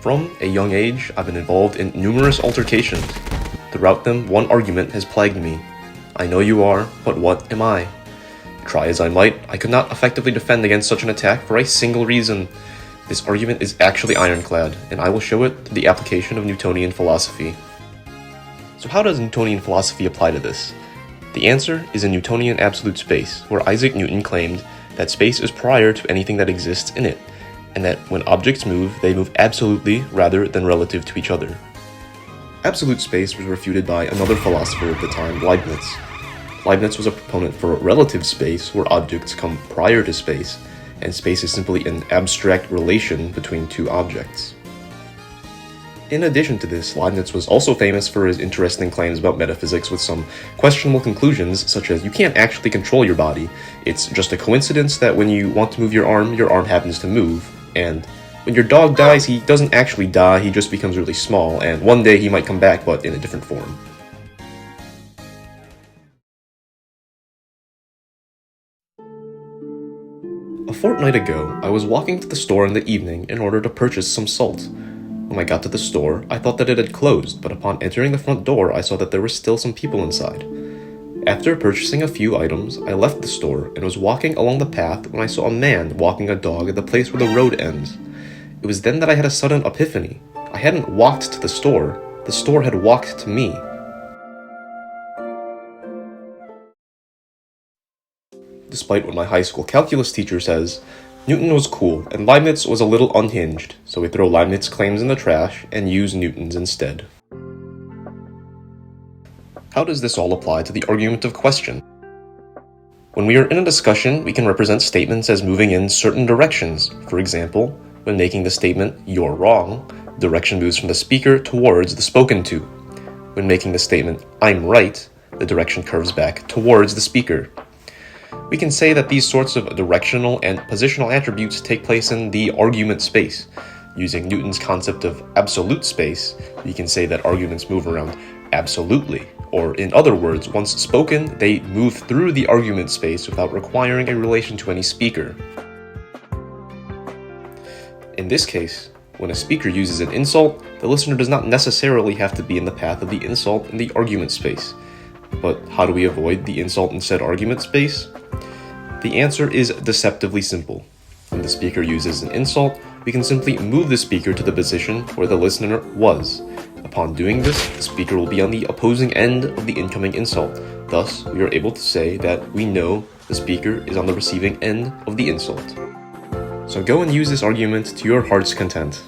From a young age, I've been involved in numerous altercations. Throughout them, one argument has plagued me. I know you are, but what am I? Try as I might, I could not effectively defend against such an attack for a single reason. This argument is actually ironclad, and I will show it through the application of Newtonian philosophy. So how does Newtonian philosophy apply to this? The answer is in Newtonian absolute space, where Isaac Newton claimed that space is prior to anything that exists in it, and that when objects move, they move absolutely rather than relative to each other. Absolute space was refuted by another philosopher of the time, Leibniz. Leibniz was a proponent for relative space, where objects come prior to space, and space is simply an abstract relation between two objects. In addition to this, Leibniz was also famous for his interesting claims about metaphysics with some questionable conclusions, such as you can't actually control your body. It's just a coincidence that when you want to move your arm happens to move, and when your dog dies, he doesn't actually die, he just becomes really small, and one day he might come back, but in a different form. A fortnight ago, I was walking to the store in the evening in order to purchase some salt. When I got to the store, I thought that it had closed, but upon entering the front door, I saw that there were still some people inside. After purchasing a few items, I left the store and was walking along the path when I saw a man walking a dog at the place where the road ends. It was then that I had a sudden epiphany. I hadn't walked to the store had walked to me. Despite what my high school calculus teacher says, Newton was cool, and Leibniz was a little unhinged, so we throw Leibniz's claims in the trash and use Newton's instead. How does this all apply to the argument of question? When we are in a discussion, we can represent statements as moving in certain directions. For example, when making the statement, "you're wrong," the direction moves from the speaker towards the spoken to. When making the statement, "I'm right," the direction curves back towards the speaker. We can say that these sorts of directional and positional attributes take place in the argument space. Using Newton's concept of absolute space, we can say that arguments move around absolutely, or in other words, once spoken, they move through the argument space without requiring a relation to any speaker. In this case, when a speaker uses an insult, the listener does not necessarily have to be in the path of the insult in the argument space. But how do we avoid the insult in said argument space? The answer is deceptively simple. When the speaker uses an insult, we can simply move the speaker to the position where the listener was. Upon doing this, the speaker will be on the opposing end of the incoming insult. Thus, we are able to say that we know the speaker is on the receiving end of the insult. So go and use this argument to your heart's content.